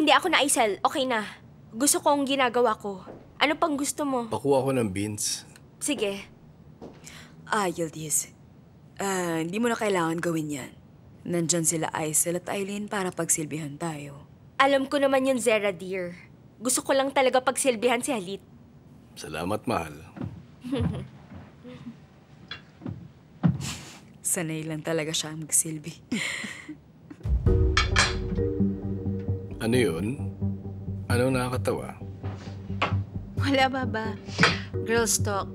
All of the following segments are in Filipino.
Hindi ako na Aisel. Okay na. Gusto ko ang ginagawa ko. Ano pang gusto mo? Pakuha ko ng beans. Sige. Yildiz. Hindi mo na kailangan gawin yan. Nandyan sila Aisel at Eileen para pagsilbihan tayo. Alam ko naman yun, Zera dear. Gusto ko lang talaga pagsilbihan si Halit. Salamat, mahal. Sanay lang talaga siya magsilbi. Ano yun? Anong nakakatawa? Wala, Baba. Girls talk.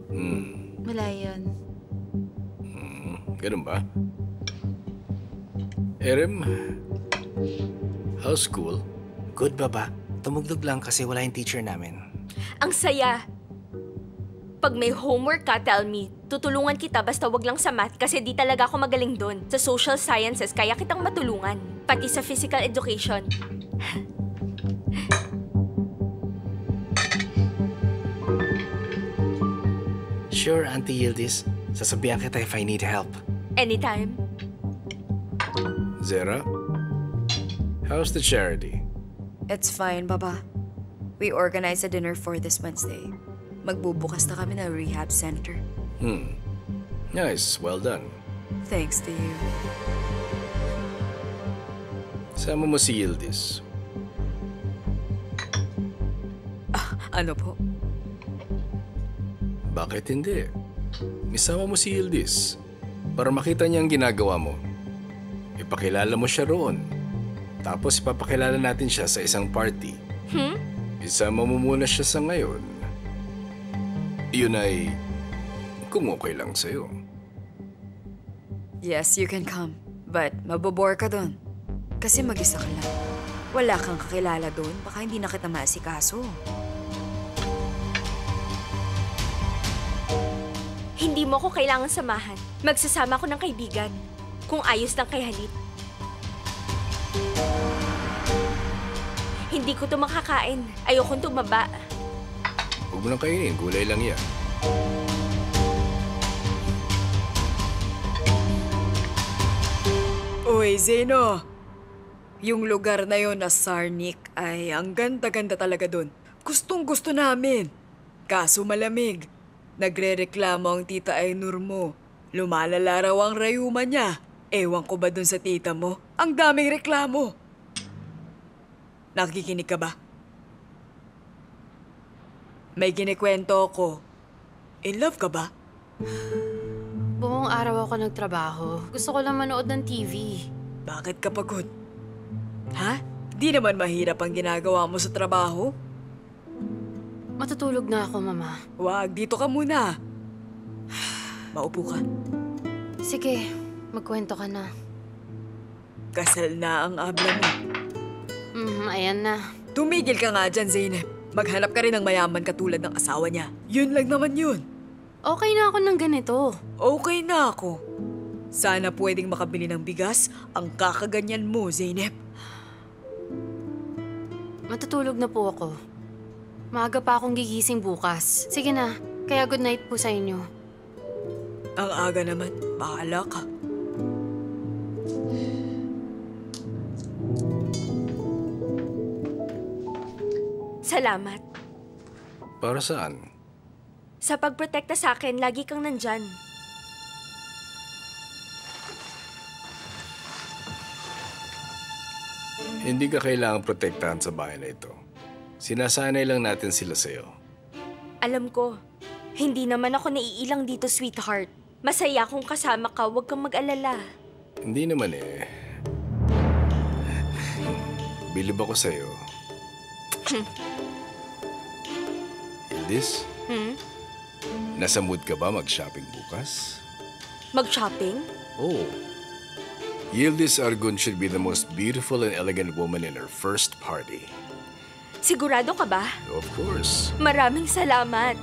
Wala yun. Ganun ba? Erem, how's school? Good, Baba. Tumugtog lang kasi wala yung teacher namin. Ang saya. Pag may homework ka, tell me. Tutulungan kita basta wag lang sa math kasi di talaga ako magaling doon. Sa social sciences, kaya kitang matulungan. Pati sa physical education. Sure, Auntie Yildiz. Sasabihan kita if I need help. Anytime. Zera, how's the charity? It's fine, Baba. We organized a dinner for this Wednesday. Magbubukas na kami ng rehab center. Nice, well done. Thanks to you. Sama mo si Yildiz. Ano po? Bakit hindi? Isama mo si Yildiz para makita niya ang ginagawa mo. Ipakilala mo siya roon. Tapos ipapakilala natin siya sa isang party. Isama mo muna siya sa ngayon. Yun ay kung okay lang sa'yo. Yes, you can come. But mabobore ka doon. Kasi mag-isa ka lang. Wala kang kakilala doon. Baka hindi na kita maasikaso. Hindi mo ko kailangan samahan. Magsasama ko ng kaibigan. Kung ayos lang kay Halit. Hindi ko to makakain. Ayokong tumaba. Huwag mo nang kainin, gulay lang yan. Uy, Zeno! Yung lugar na yon na Sarnik ay ang ganda-ganda talaga doon. Gustong-gusto namin. Kaso malamig. Nagre-reklamo ang tita Ainur mo. Lumalala raw ang rayuma niya. Ewan ko ba dun sa tita mo? Ang daming reklamo. Nakikinig ka ba? May kinikwento ko. In love ka ba? Buong araw ako nagtrabaho. Gusto ko lang manood ng TV. Bakit ka pagod? Ha? Di naman mahirap ang ginagawa mo sa trabaho? Matutulog na ako, Mama. Wag, dito ka muna. Maupo ka. Sige, magkwento ka na. Kasal na ang abla mo. Ayan na. Tumigil ka nga dyan, Zeynep. Maghanap ka rin ng mayaman katulad ng asawa niya. Yun lang naman yun. Okay na ako ng ganito. Okay na ako. Sana pwedeng makabili ng bigas ang kakaganyan mo, Zeynep. Matutulog na po ako. Maaga pa akong gigising bukas. Sige na, kaya good night po sa inyo. Ang aga naman, bahala ka. Salamat. Para saan? Sa pagprotekta sa akin, lagi kang nandyan. Hindi ka kailangang protektahan sa bahay na ito. Sinasanay lang natin sila sa'yo. Alam ko, hindi naman ako naiilang dito, sweetheart. Masaya kung kasama ka, huwag kang mag-alala. Hindi naman eh. Bilib ako sa'yo. Yildiz? Nasa mood ka ba mag-shopping bukas? Mag-shopping? Oh. Yildiz Argun should be the most beautiful and elegant woman in her first party. Sigurado ka ba? Of course. Maraming salamat.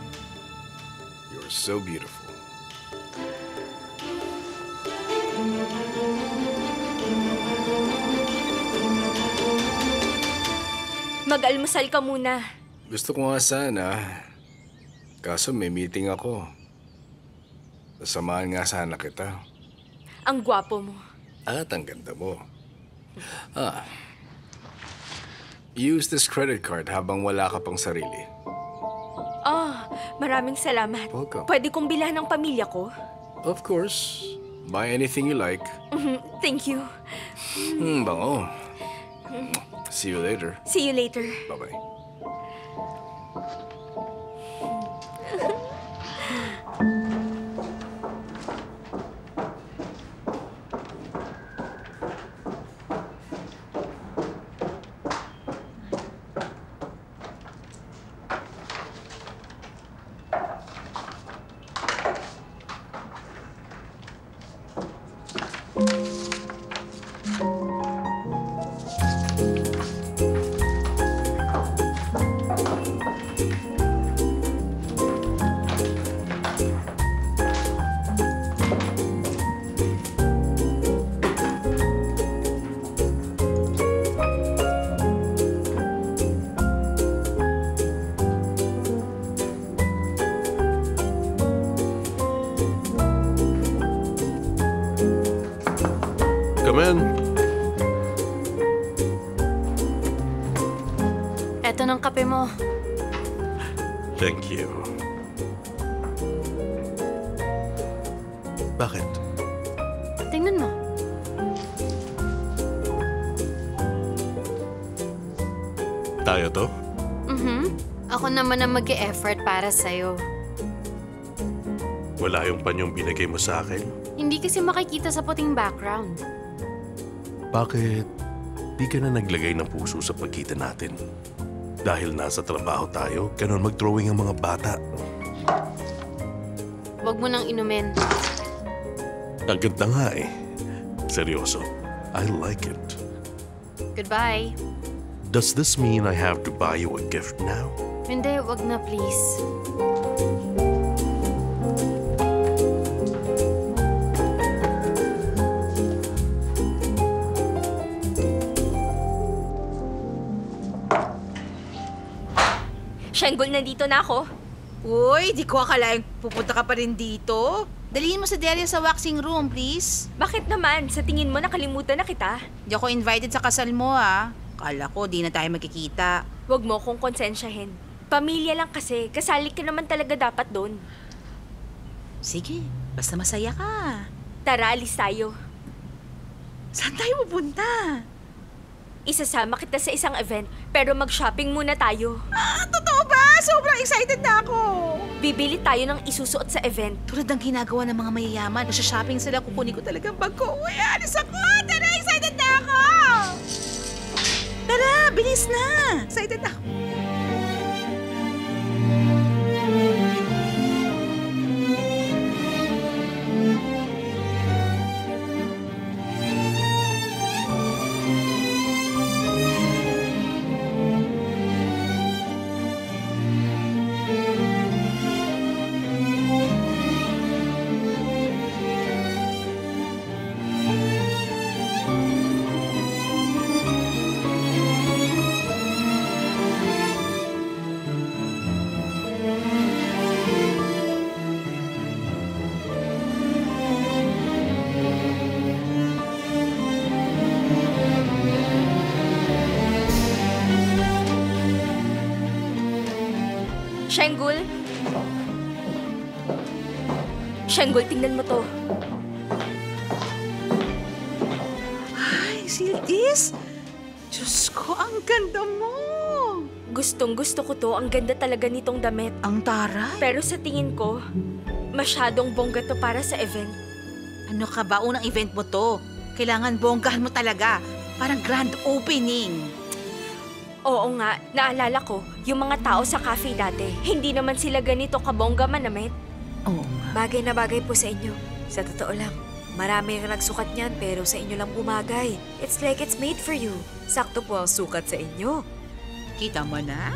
You're so beautiful. Mag-almusal ka muna. Gusto ko nga sana. Kaso may meeting ako. Sasamahan nga sana kita. Ang gwapo mo. At ang ganda mo. Use this credit card habang wala ka pang sarili. Maraming salamat. Welcome. Pwede kong bilhan ng pamilya ko? Of course. Buy anything you like. Thank you. Bango. See you later. See you later. Bye-bye. Come in. Eto ng kape mo. Thank you. Bakit? Tingnan mo. Tayo to? Ako naman ang mag-e-effort para sa'yo. Wala yung panyong binigay mo sa akin? Hindi kasi makikita sa puting background. Bakit di ka na naglagay ng puso sa pagkita natin? Dahil nasa trabaho tayo, ganun mag-drawing ang mga bata. Huwag mo nang inumin. Ang ganda nga eh. Seryoso, I like it. Goodbye. Does this mean I have to buy you a gift now? Hindi, wag na please. Shanggol, nandito na ako. Uy, di ko akalaing pupunta ka pa rin dito. Dalhin mo si Delia sa waxing room, please. Bakit naman? Sa tingin mo nakalimutan na kita? Di ako invited sa kasal mo, ah. Kala ko, di na tayo magkikita. Huwag mo kong konsensyahin. Pamilya lang kasi. Kasali ka naman talaga dapat doon. Sige, basta masaya ka. Tara, alis tayo. Saan tayo pupunta? Isasama kita sa isang event, pero mag-shopping muna tayo. Ah, totoo ba? Sobrang excited na ako. Bibili tayo ng isusuot sa event. Tulad ng ginagawa ng mga mayayaman, shopping sila, kukunin ko talagang bag ko. Uy, alis ako! Tara, excited na ako! Tara, bilis na! Excited na ako. Shanggol? Shanggol, tingnan mo to. Ay, Sildis! Diyos ko, ang ganda mo! Gustong-gusto ko to. Ang ganda talaga nitong damit. Ang taray! Pero sa tingin ko, masyadong bongga to para sa event. Ano ka ba? Unang event mo to. Kailangan bonggahan mo talaga. Parang grand opening. Oo nga, naalala ko, yung mga tao sa cafe dati, hindi naman sila ganito kabongga manamit. Oo. Bagay na bagay po sa inyo. Sa totoo lang, marami ang nagsukat niyan pero sa inyo lang bumagay. It's like it's made for you. Sakto po ang sukat sa inyo. Kita mo na?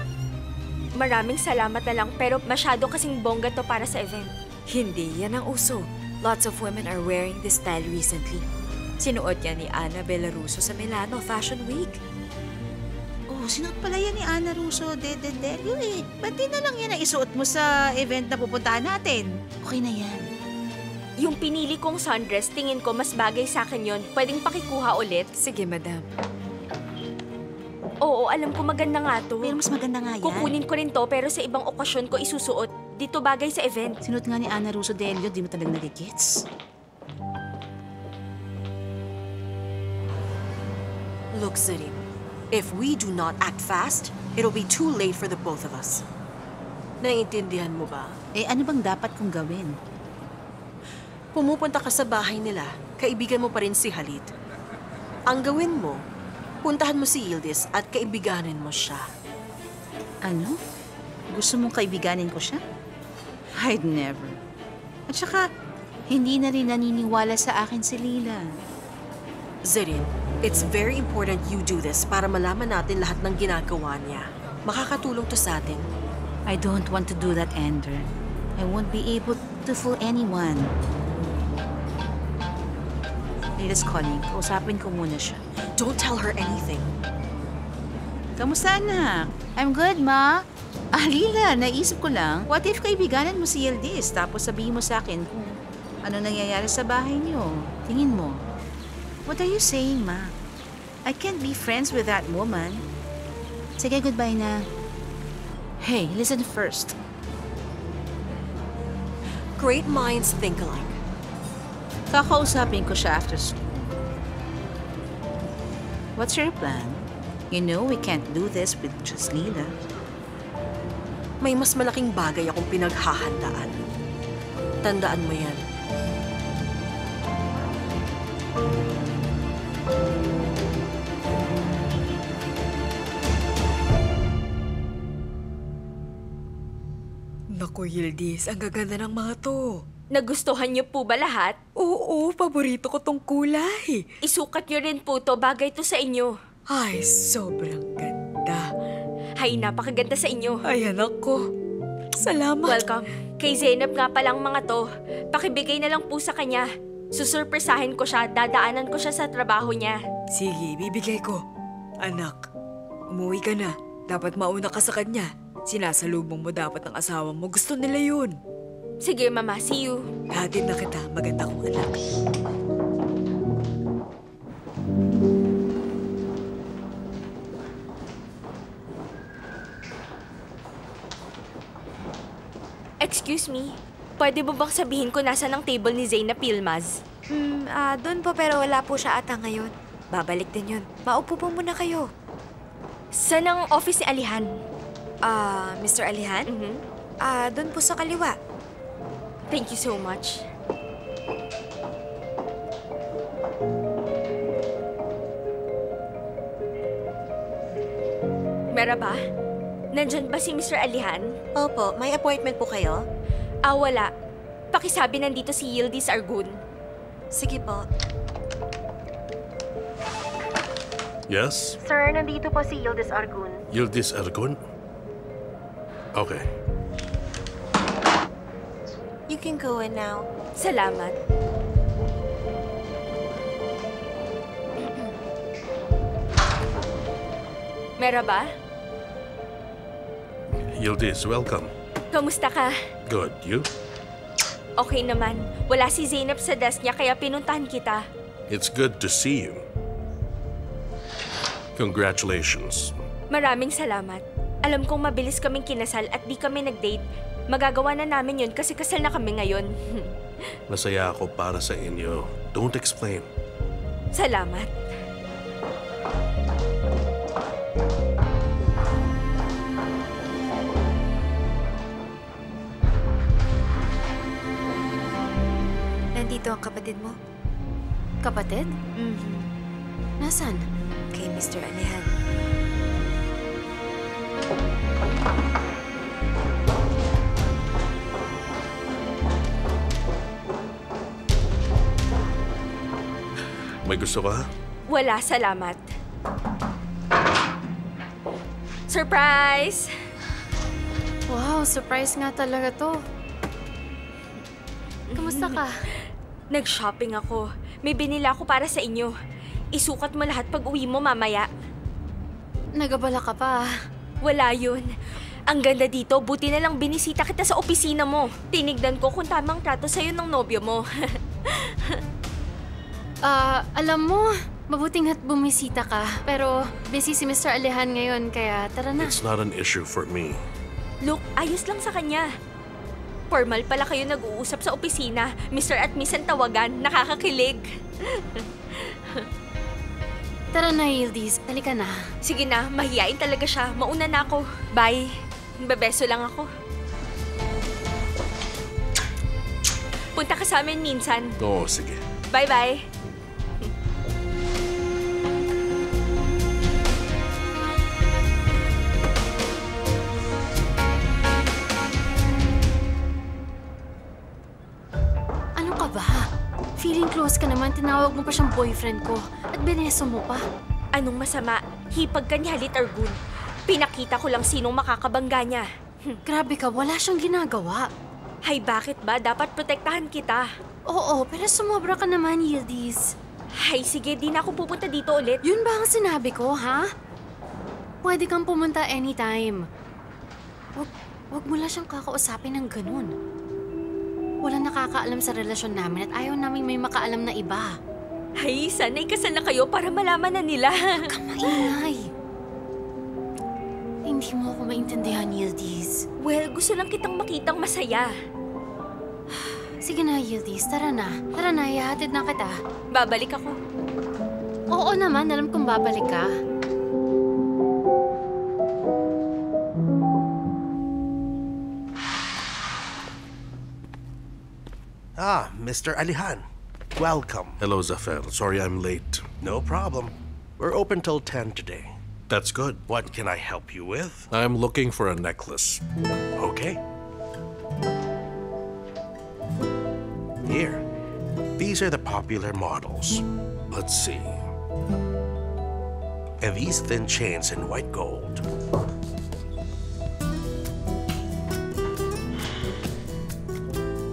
Maraming salamat na lang pero masyado kasing bongga to para sa event. Hindi, yan ang uso. Lots of women are wearing this style recently. Sinuot yan ni Anna Bellaruso sa Milano Fashion Week. Oh, sinuot pala yan ni Ana Russo de Delio eh. Ba't di na lang yan ang isuot mo sa event na pupuntahan natin? Okay na yan. Yung pinili kong sundress, tingin ko mas bagay sa akin yon. Pwedeng pakikuha ulit? Sige, madam. Oo, alam ko maganda nga to. Pero mas maganda nga yan. Kukunin ko rin to pero sa ibang okasyon ko isusuot. Dito bagay sa event. Sinuot nga ni Ana Russo Delio, di mo talagang nagigits. Look, Zirin, if we do not act fast, it'll be too late for the both of us. Naiintindihan mo ba? Eh, ano bang dapat kong gawin? Pumupunta ka sa bahay nila, kaibigan mo pa rin si Halid. Ang gawin mo, puntahan mo si Yildiz at kaibiganin mo siya. Ano? Gusto mong kaibiganin ko siya? I'd never. At saka, hindi na rin naniniwala sa akin si Lila. Zirin, it's very important you do this para malaman natin lahat ng ginagawa niya. Makakatulong to sa atin. I don't want to do that, Ender. I won't be able to fool anyone. Lila's calling. Kausapin ko muna siya. Don't tell her anything. Kamusta, anak? I'm good, Ma. Lila, naisip ko lang, what if kaibiganan mo si Yildiz tapos sabihin mo sa akin kung ano nangyayari sa bahay niyo? Tingin mo. What are you saying, Ma? I can't be friends with that woman. Sige, goodbye na. Hey, listen first. Great minds think alike. Kakausapin ko siya after school. What's your plan? You know we can't do this with just Lila. May mas malaking bagay akong pinaghahandaan. Tandaan mo yan. Naku, Yildiz, ang gaganda ng mga to. Nagustuhan niyo po ba lahat? Oo, paborito ko tong kulay. Isukat niyo rin po to, bagay to sa inyo. Ay, sobrang ganda. Hay, napakaganda sa inyo. Ay, anak ko. Salamat. Welcome. Kay Zainab nga palang mga to. Pakibigay na lang po sa kanya. Susurpresahin ko siya, dadaanan ko siya sa trabaho niya. Sige, bibigay ko. Anak, umuwi ka na. Dapat mauna ka sa kanya. Sinasalubong mo dapat ang asawa mo. Gusto nila yun. Sige, Mama. See you. Hatid na kita. Maganda kong anak. Excuse me. Pwede mo bang sabihin ko nasa ng table ni Zainab Yilmaz? Doon po pero wala po siya ata ngayon. Babalik din yun. Maupo po muna kayo. Saan ang office ni Alihan? Mr. Alihan? Mhm. Doon po sa kaliwa. Thank you so much. Merhaba? Nandyan ba si Mr. Alihan? Opo, may appointment po kayo? Wala. Pakisabi nandito si Yildiz Argun. Sige po. Yes? Sir, nandito po si Yildiz Argun. Yildiz Argun? Okay. You can go in now. Salamat. Merhaba? Yildiz, welcome. Kamusta ka? Good. You? Okay naman. Wala si Zainab sa desk niya kaya pinuntahan kita. It's good to see you. Congratulations. Maraming salamat. Alam kong mabilis kaming kinasal at di kami nag-date. Magagawa na namin yun kasi kasal na kami ngayon. Masaya ako para sa inyo. Don't explain. Salamat. Nandito ang kapatid mo. Kapatid? Mhm. Nasaan? Kay Mr. Alihan. May gusto ka? Wala, salamat. Surprise! Wow, surprise nga talaga to. Kamusta ka? Nag-shopping ako. May binila ako para sa inyo. Isukat mo lahat pag uwi mo mamaya. Nagabala ka pa. Wala yun. Ang ganda dito, buti na lang binisita kita sa opisina mo. Tinignan ko kung tamang trato sa'yo ng nobyo mo. Alam mo, Mabuting at bumisita ka. Pero busy si Mr. Alehan ngayon, kaya tara na. It's not an issue for me. Look, ayos lang sa kanya. Formal pala kayo nag-uusap sa opisina. Mr. at Miss ang tawagan. Nakakakilig. Tara na, Yildiz. Halika na. Sige na, mahiyain talaga siya. Mauna na ako. Bye. Bebeso lang ako. Punta ka sa amin minsan. Oo, sige. Bye-bye. Ano ka ba? Feeling close ka naman, tinawag mo pa siyang boyfriend ko. At beneso mo pa. Anong masama? Hipag ka ni Halit Argun. Pinakita ko lang sinong makakabangga niya. Grabe ka, wala siyang ginagawa. Hay, bakit ba? Dapat protektahan kita. Oo, pero sumobra ka naman, Yildiz. Hay, sige, di na ako pupunta dito ulit. Yun ba ang sinabi ko, ha? Pwede kang pumunta anytime. Wag mo lang siyang kakausapin ng ganun. Walang nakakaalam sa relasyon namin at ayaw namin may makaalam na iba. Hay, sana ikasal na kayo para malaman na nila. Huwag kang maingay. Hindi mo ako maintindihan, Yildiz. Well, gusto lang kitang makitang masaya. Sige na, Yildiz. Tara na. Tara na, ihahatid na kita. Babalik ako. Oo naman, alam kong babalik ka. Ah, Mr. Alihan. Welcome. Hello, Zafar. Sorry I'm late. No problem. We're open till 10 today. That's good. What can I help you with? I'm looking for a necklace. Okay. Here. These are the popular models. Let's see. And these thin chains in white gold.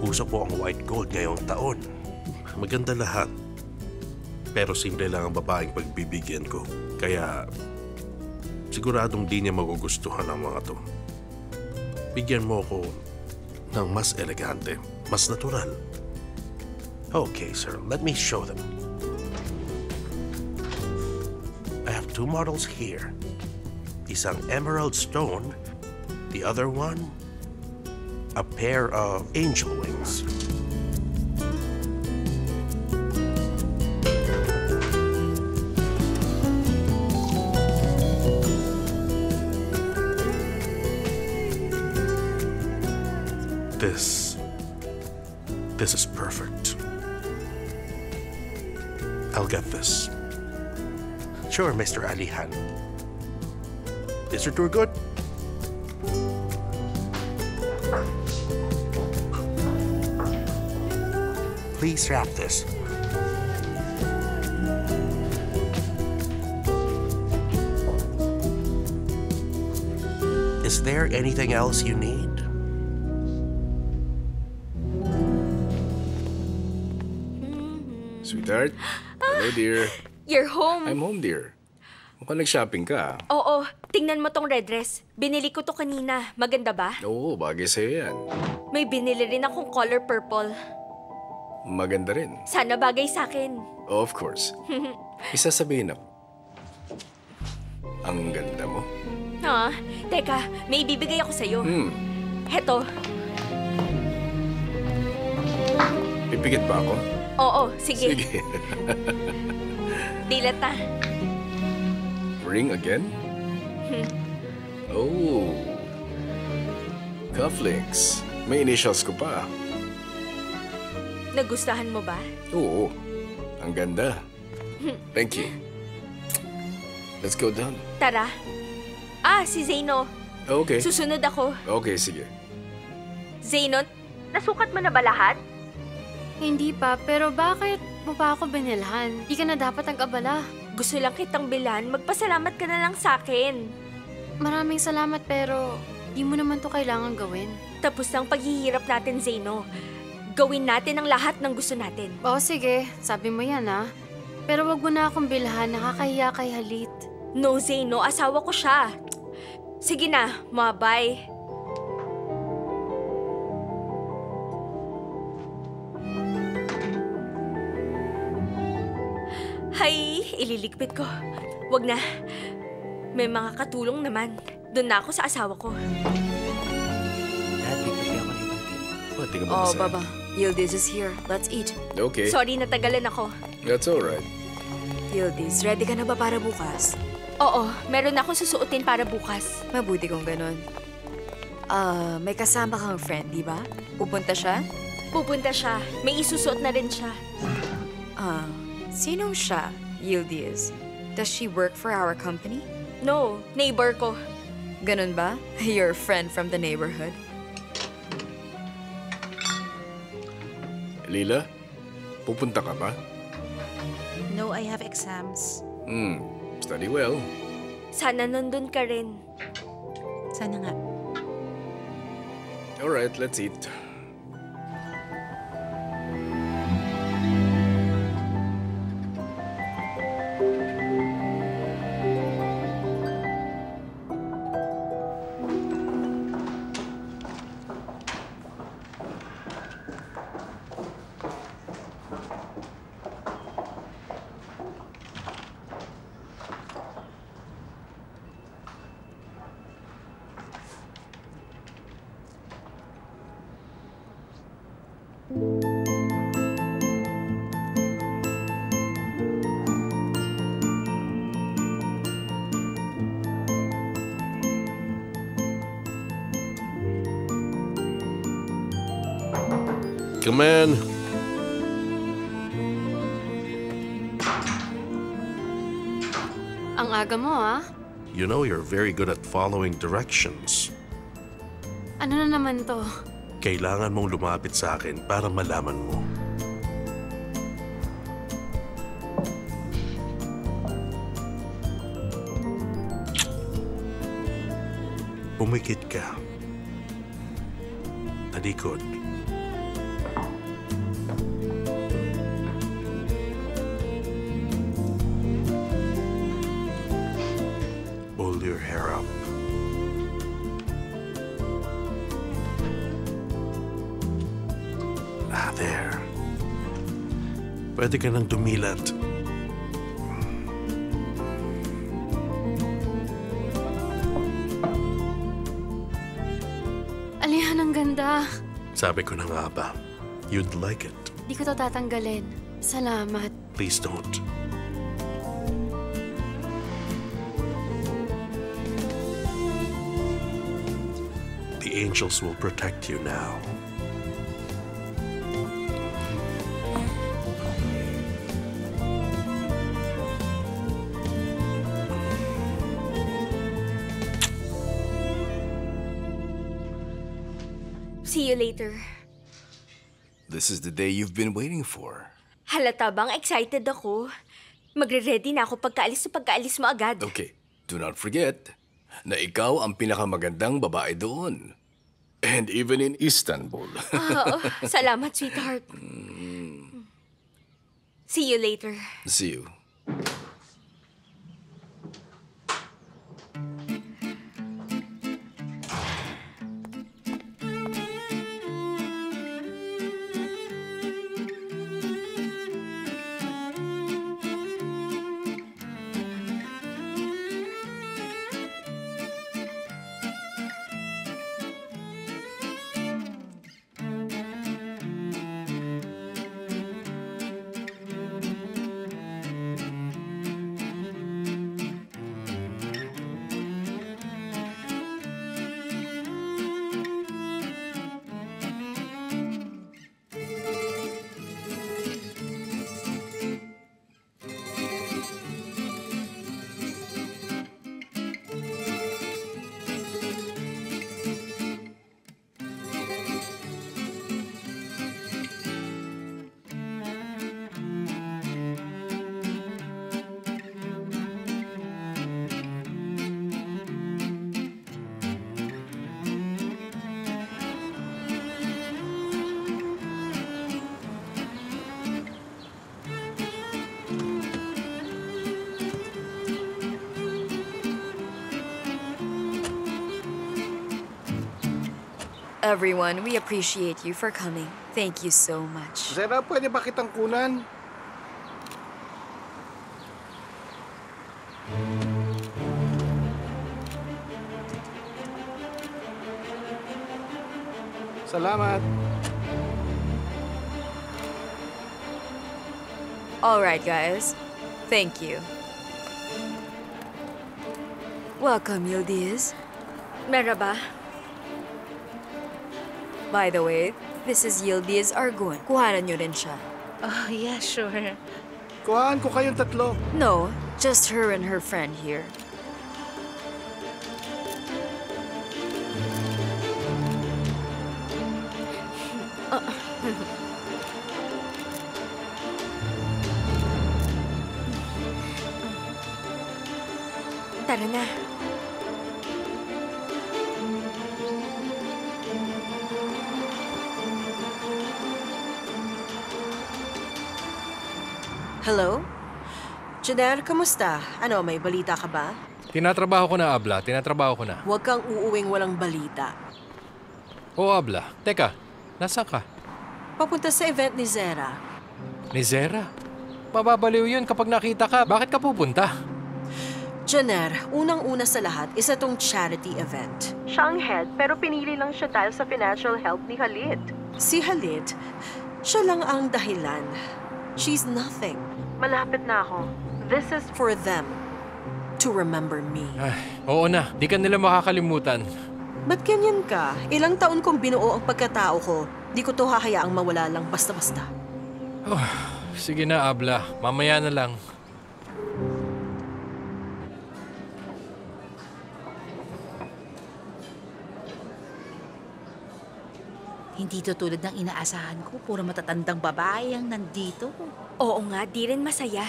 Uso po ang white gold ngayong taon. Maganda lahat. Pero simple lang ang babaeng pagbibigyan ko. Kaya siguradong di niya magugustuhan ang mga to. Bigyan mo ko ng mas elegante, mas natural. Okay, sir. Let me show them. I have two models here. Isang emerald stone. The other one, a pair of angel wings. This is perfect. I'll get this. Sure, Mr. Alihan. Is your tour good? Please wrap this. Is there anything else you need? Sweetheart. Hello, dear. You're home. I'm home, dear. Mukhang nag-shopping ka. Oo, tingnan mo tong red dress. Binili ko to kanina. Maganda ba? Oo, bagay sa'yo yan. May binili rin akong color purple. Maganda rin. Sana bagay sa akin. Of course. Isa sabihin ako. Ang ganda mo. Ha? Teka, may ibibigay ako sa'yo. Heto. Pipigit ba ako? Oo, sige. Sige. Dilat na. Ring again? Oh. Cufflinks. May initials ko pa. Nagustuhan mo ba? Oo. Ang ganda. Thank you. Let's go down. Tara. Si Zeno. Okay. Susunod ako. Okay, sige. Zeno, nasukat mo na ba lahat? Hindi pa, pero bakit mo pa ako binilhan? Di ka na dapat nag-abala. Gusto lang kitang bilan. Magpasalamat ka na lang sa akin. Maraming salamat pero di mo naman to kailangan gawin. Tapos ng paghihirap natin, Zeno. Gawin natin ang lahat ng gusto natin. Oo, sige. Sabi mo yan, ha? Pero wag mo na akong bilhan. Nakakahiya kay Halit. No, Zeno. Asawa ko siya. Sige na. Bye. Hay, ililigpit ko. Wag na. May mga katulong naman. Doon na ako sa asawa ko. Dad, bibigyan ako ng ibang team. Pati ka ba Oh, masaya? Baba. Yildiz is here. Let's eat. Okay, Sorry, natagalan ako. that's alright. Yildiz, ready ka na ba para bukas? Oo, meron akong susuotin para bukas. Mabuti kung ganun. May kasama kang friend, di ba? Pupunta siya? Pupunta siya. May isusuot na rin siya. Sinong siya, Yildiz? Does she work for our company? No, neighbor ko. Ganun ba? Your friend from the neighborhood? Lila, pupunta ka ba? No, I have exams. Study well. Sana nandun ka rin. Sana nga. Alright, let's eat. Come in. Ang aga mo, ah. You know you're very good at following directions. Ano na naman to? Kailangan mong lumapit sa akin para malaman mo. Pumikit ka. Talikod. Pull your hair up. There. Pwede ka nang dumilat. Alihan, ang ganda. Sabi ko na nga ba, you'd like it. Di ko to tatanggalin. Salamat. Please don't. The angels will protect you now. See you later. This is the day you've been waiting for. Halata bang excited ako? Magre-ready na ako pagkaalis mo agad. Okay, do not forget na ikaw ang pinakamagandang babae doon. And even in Istanbul. Oo, salamat, sweetheart. See you later. See you. Everyone, we appreciate you for coming. Thank you so much. Zara, pwede ba kitang kunan? Salamat. All right, guys. Thank you. Welcome, Yildiz. Merhaba. By the way, this is Yildiz Argun. Kuhanan nyo rin siya. Oh, yeah, sure. Kuhaan ko kayong tatlo. No, just her and her friend here. Tara na. Hello? Janer, kamusta? Ano, may balita ka ba? Tinatrabaho ko na, Abla. Tinatrabaho ko na. Huwag kang uuwing walang balita. Oo, Abla. Teka, nasaan ka? Papunta sa event ni Zera. Ni Zera? Mababaliw yun kapag nakita ka. Bakit ka pupunta? Janer, unang-una sa lahat, isa tong charity event. Siya ang head, pero pinili lang siya dahil sa financial help ni Khalid. Si Khalid, siya lang ang dahilan. She's nothing. Malapit na ako. This is for them to remember me. Ay, oo na. Di ka nila makakalimutan. Ba't ganyan ka? Ilang taon kong binuo ang pagkatao ko. Di ko to hahayaang mawala lang basta-basta. Oh, sige na, Abla. Mamaya na lang. Hindi to tulad ng inaasahan ko. Puro matatandang babae ang nandito. Oo nga, di rin masaya.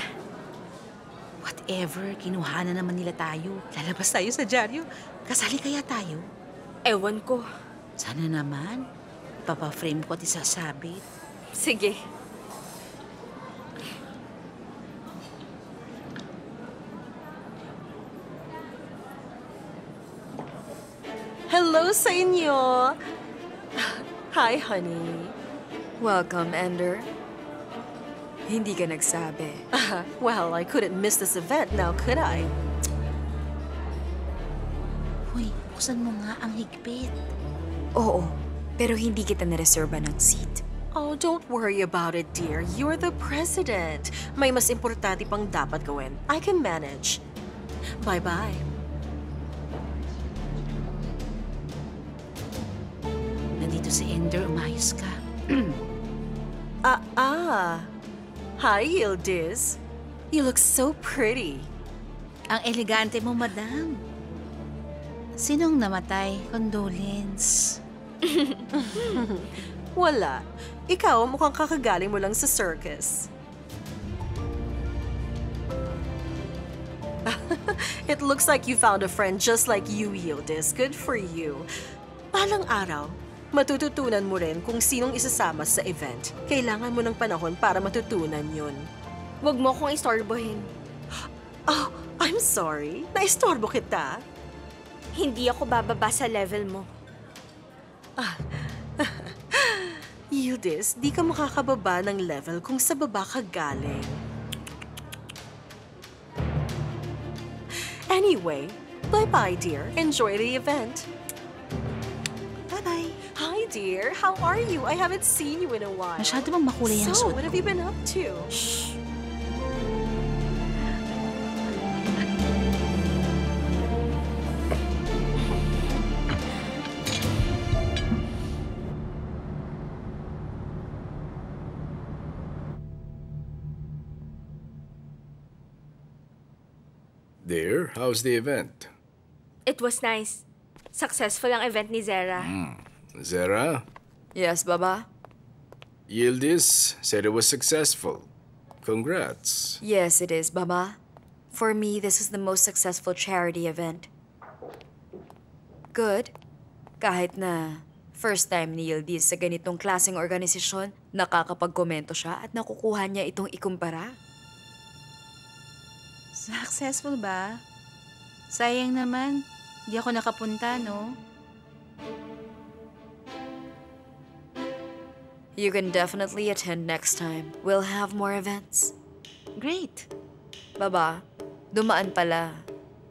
Whatever, kinuha na naman nila tayo. Lalabas tayo sa dyaryo. Kasali kaya tayo? Ewan ko. Sana naman. Papa-frame ko at isasabit. Sige. Hello sa inyo! Hi, honey. Welcome, Ender. Hindi ka nagsabi. Well, I couldn't miss this event now, could I? Hoy, buksan mo nga ang higpit. Oo, pero hindi kita nareserba ng seat. Oh, don't worry about it, dear. You're the president. May mas importante pang dapat gawin. I can manage. Bye-bye. Nandito si Ender, umayos ka. Hi, Yildiz. You look so pretty. Ang elegante mo, madam. Sinong namatay? Condolence. Wala. Ikaw, mukhang kakagaling mo lang sa circus. It looks like you found a friend just like you, Yildiz. Good for you. Palang araw, matututunan mo rin kung sinong isasama sa event. Kailangan mo ng panahon para matutunan yun. Huwag mo akong istorbohin. Oh, I'm sorry. Naistorbo kita. Hindi ako bababa sa level mo. Yildiz, di ka makakababa ng level kung sa baba ka galing. Anyway, bye-bye, dear. Enjoy the event. Bye-bye. Hi, dear. How are you? I haven't seen you in a while. Masyado bang makulay ang So, suot what have ko? you been up to? Dear, how's the event? It was nice. Successful ang event ni Zera. Zara, Yes, Baba? Yildiz said it was successful. Congrats. Yes, it is, Baba. For me, this is the most successful charity event. Good. Kahit na first time ni Yildiz sa ganitong klaseng organisasyon, nakakapagkomento siya at nakukuha niya itong ikumpara. Successful ba? Sayang naman. Di ako nakapunta, no? You can definitely attend next time. We'll have more events. Great. Baba, Dumaan pala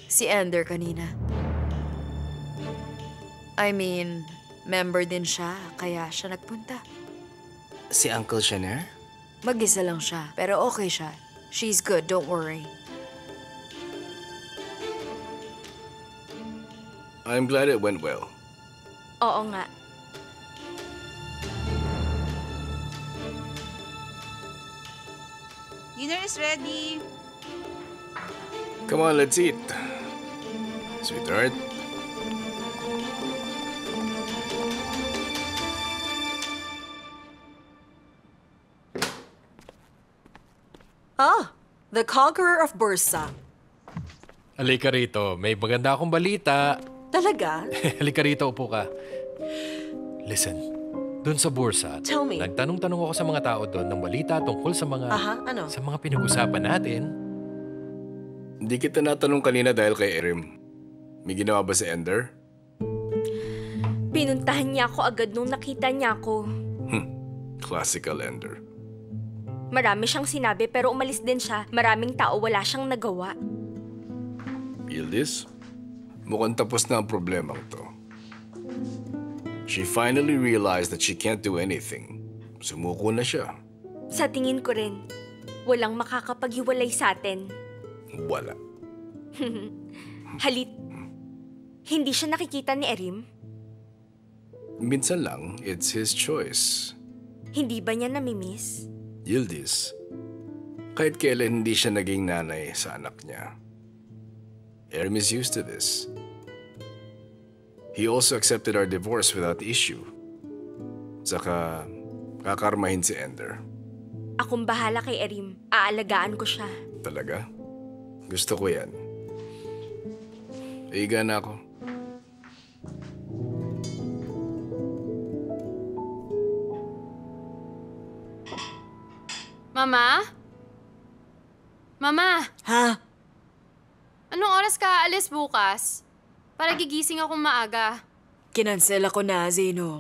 si Ender kanina. I mean, member din siya, kaya siya nagpunta. Si Uncle Jenner? Mag-isa lang siya, pero okay siya. She's good, don't worry. I'm glad it went well. Oo nga. Dinner is ready. Come on, let's eat. Sweetheart. Ah, the Conqueror of Bursa. Halika rito, may maganda akong balita. Talaga? Halika rito, upo ka. Listen, doon sa bursa, Tell me. nagtanong-tanong ako sa mga tao doon ng balita tungkol sa mga Ano? sa mga pinag-usapan natin. Hindi kita natanong kanina dahil kay Erim. May ginawa ba si Ender? Pinuntahan niya ako agad nung nakita niya ako. Classical Ender. Marami siyang sinabi pero umalis din siya. Maraming tao wala siyang nagawa. Yildiz, mukhang tapos na ang problemang to. She finally realized that she can't do anything. Sumuko na siya. Sa tingin ko rin, walang makakapaghiwalay sa atin. Wala. Halit, hindi siya nakikita ni Erim? Minsan lang, it's his choice. Hindi ba niya namimiss? Yildiz, kahit kailan hindi siya naging nanay sa anak niya. Erim is used to this. He also accepted our divorce without issue. Saka, kakarmahin si Ender. Akong bahala kay Erim. Aalagaan ko siya. Talaga? Gusto ko yan. Iga na ako. Mama? Mama, Ha? anong oras ka aalis bukas? Para gigising akong maaga. Kinansel ako na, Zeno.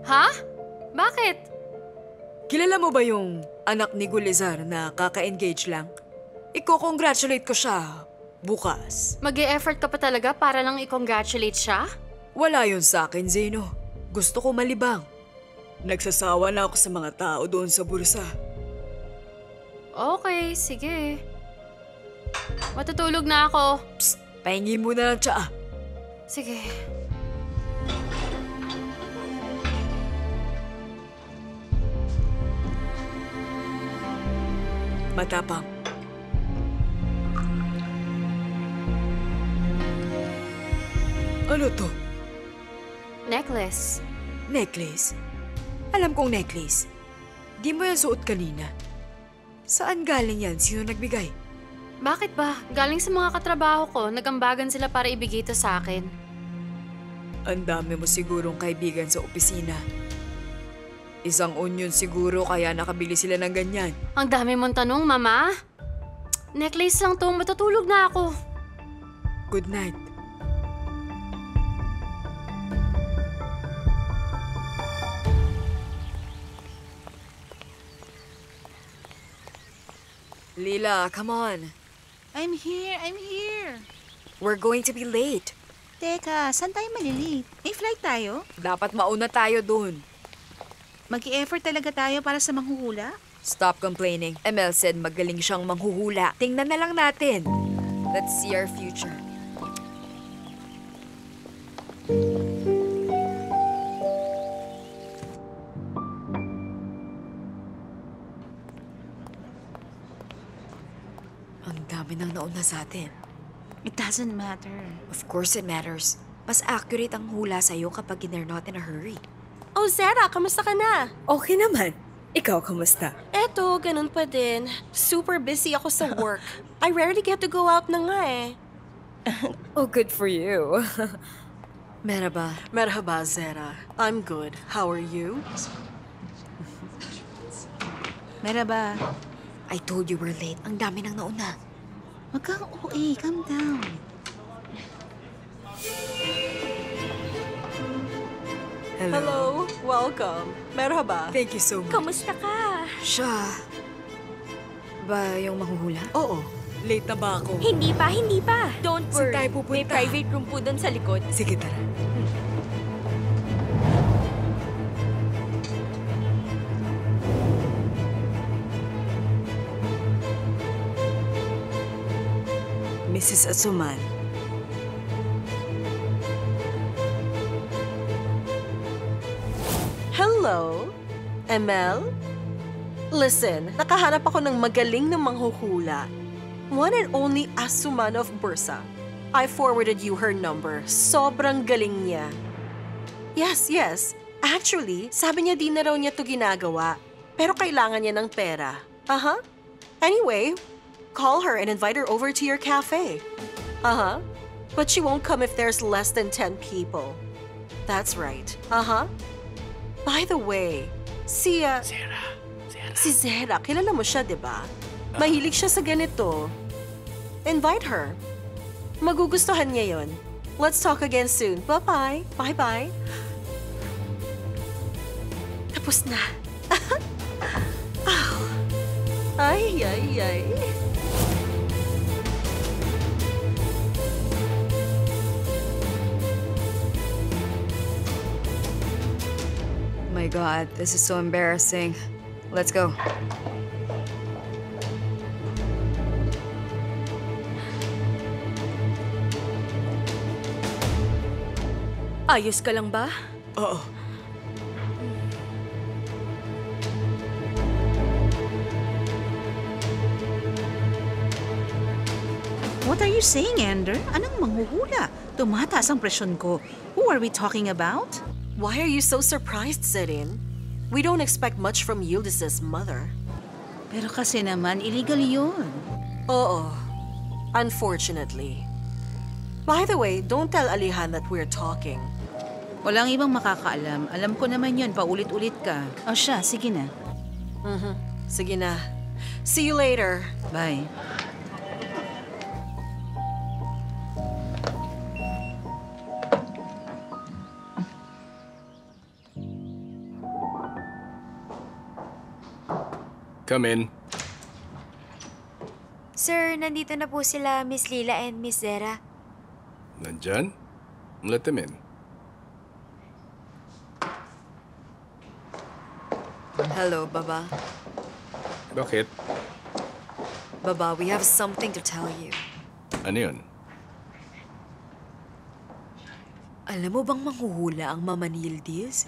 Ha? Bakit? Kilala mo ba yung anak ni Gulizar na kaka-engage lang? Iko-congratulate ko siya bukas. Mag-e-effort ka pa talaga para lang i-congratulate siya? Wala yun sa akin, Zeno. Gusto ko malibang. Nagsasawa na ako sa mga tao doon sa bursa. Okay, sige. Matutulog na ako. Psst, pahingi muna ng tsaa. Sige. Matapang. Ano to? Necklace. Necklace? Alam kong necklace. Di mo yan suot kanina. Saan galing yan? Sino nagbigay? Bakit ba? Galing sa mga katrabaho ko, nagambagan sila para ibigay ito sa akin. Ang dami mo sigurong kaibigan sa opisina. Isang onion siguro kaya nakabili sila ng ganyan. Ang dami mong tanong, Mama. Necklace lang to, matutulog na ako. Good night. Lila, come on. I'm here. We're going to be late. Teka, saan tayo malilate? May flight tayo? Dapat mauna tayo dun. Mag-i-effort talaga tayo para sa manghuhula? Stop complaining. ML said magaling siyang manghuhula. Tingnan na lang natin. Let's see our future. Ang dami nang nauna sa atin. It doesn't matter. Of course it matters. Mas accurate ang hula sa'yo kapag they're not in a hurry. Oh, Zara, kamusta ka na? Okay naman. Ikaw, kamusta? Eto, ganun pa din. Super busy ako sa work. I rarely get to go out na nga eh. Oh, good for you. Merhaba. Merhaba, Zara. I'm good. How are you? Merhaba. I told you we're late. Ang dami nang nauna. Wag kang OA. Calm down. Hello. Welcome. Merhaba. Thank you so much. Kamusta ka? Siya. Ba yung manghuhula? Oo. Late na ba ako? Hindi pa. Don't Saan worry. tayo pupunta? May private room po doon sa likod. Sige, tara. Mrs. Asuman. Hello? ML? Listen, nakahanap ako ng magaling na manghuhula. One and only Asuman of Bursa. I forwarded you her number. Sobrang galing niya. Yes. Actually, sabi niya di na raw niya to ginagawa. Pero kailangan niya ng pera. Anyway, call her and invite her over to your cafe. But she won't come if there's less than 10 people. That's right. By the way, si Zera, kilala mo siya, di ba? Mahilig siya sa ganito. Invite her. Magugustuhan niya yon. Let's talk again soon. Bye-bye. Bye-bye. Tapos na. Ay. My God, this is so embarrassing. Let's go. Ayos ka lang ba? Oo. What are you saying, Ender? Anong manghuhula? Tumataas ang presyon ko. Who are we talking about? Why are you so surprised, Zerin? We don't expect much from Yıldız's mother. Pero kasi naman, illegal yun. Oo. Unfortunately. By the way, don't tell Alihan that we're talking. Walang ibang makakaalam. Alam ko naman yun, paulit-ulit ka. O siya, sige na. Sige na. See you later. Bye. Come in. Sir, nandito na po sila Miss Lila and Miss Zera. Nandyan? Let them in. Hello, Baba. Bakit? Baba, we have something to tell you. Ano yun? Alam mo bang manghuhula ang Mama ni Yıldız?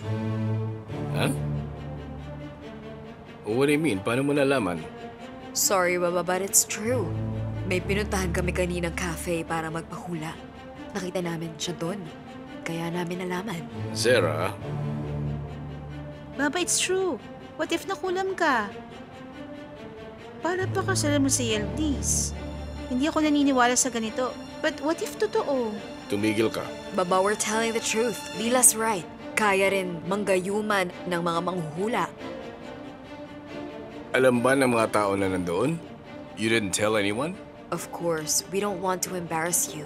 Huh? What do you mean? Paano mo nalaman? Sorry, Baba, but it's true. May pinuntahan kami kaninang cafe para magpahula. Nakita namin siya doon. Kaya namin nalaman. Zera? Baba, it's true. What if nakulam ka? Para pa kasalan mo si Yıldız. Hindi ako naniniwala sa ganito. But what if totoo? Tumigil ka. Baba, we're telling the truth. Lila's right. Kaya rin manggayuman ng mga manghuhula. Alam ba ng mga tao na nandoon? You didn't tell anyone? Of course, we don't want to embarrass you.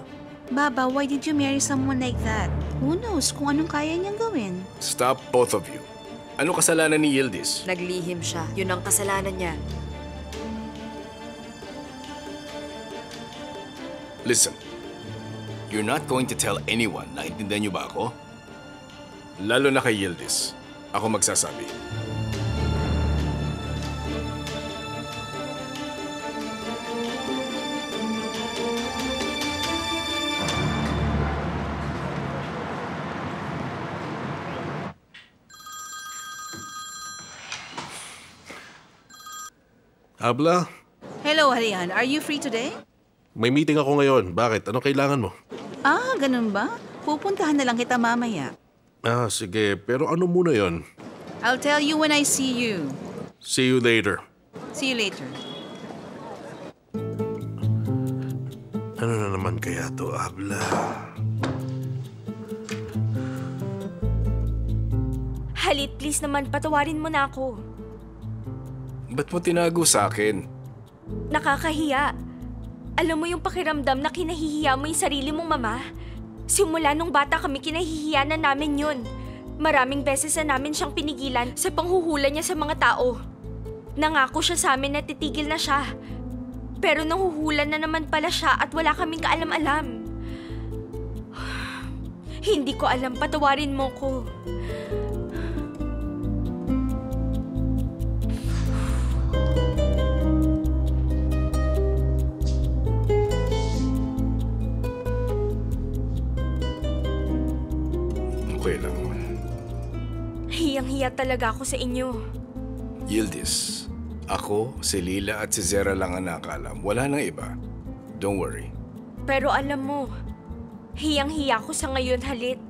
Baba, why did you marry someone like that? Who knows kung anong kaya niyang gawin? Stop, both of you. Ano kasalanan ni Yıldız? Naglihim siya. Yun ang kasalanan niya. Listen, you're not going to tell anyone. Naintindihan niyo ba ako? Lalo na kay Yıldız. Ako magsasabi. Habla, Hello, Harian. Are you free today? may meeting ako ngayon. Bakit? Anong kailangan mo? Ah, ganun ba? Pupuntahan na lang kita mamaya. Ah, sige. Pero ano muna yon? I'll tell you when I see you. See you later. See you later. Ano na naman kaya to, Habla? Halit, please naman, patawarin mo na ako. Ba't mo tinago sa akin? Nakakahiya. Alam mo yung pakiramdam na kinahihiya mo yung sarili mong mama? Simula nung bata kami, kinahihiya na namin yun. Maraming beses na namin siyang pinigilan sa panghuhula niya sa mga tao. Nangako siya sa amin na titigil na siya. Pero nanghuhula na naman pala siya at wala kaming kaalam-alam. Hindi ko alam, patawarin mo ko. Okay lang. Hiyang-hiya talaga ako sa inyo. Yildiz, ako, si Lila at si Zera lang ang nakaalam. Wala nang iba. Don't worry. Pero alam mo, hiyang-hiya ko sa ngayon, Halit.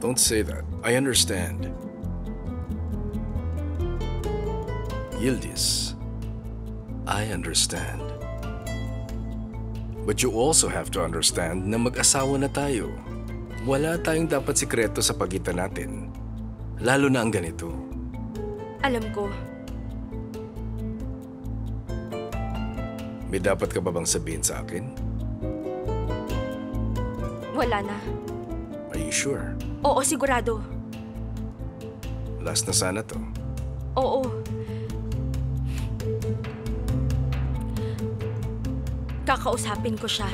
Don't say that. I understand. Yildiz, I understand. But you also have to understand na mag-asawa na tayo. Wala tayong dapat sikreto sa pagitan natin. Lalo na ang ganito. Alam ko. May dapat ka ba bang sabihin sa akin? Wala na. Are you sure? Oo, sigurado. Last na sana to. Oo. Kakausapin ko siya.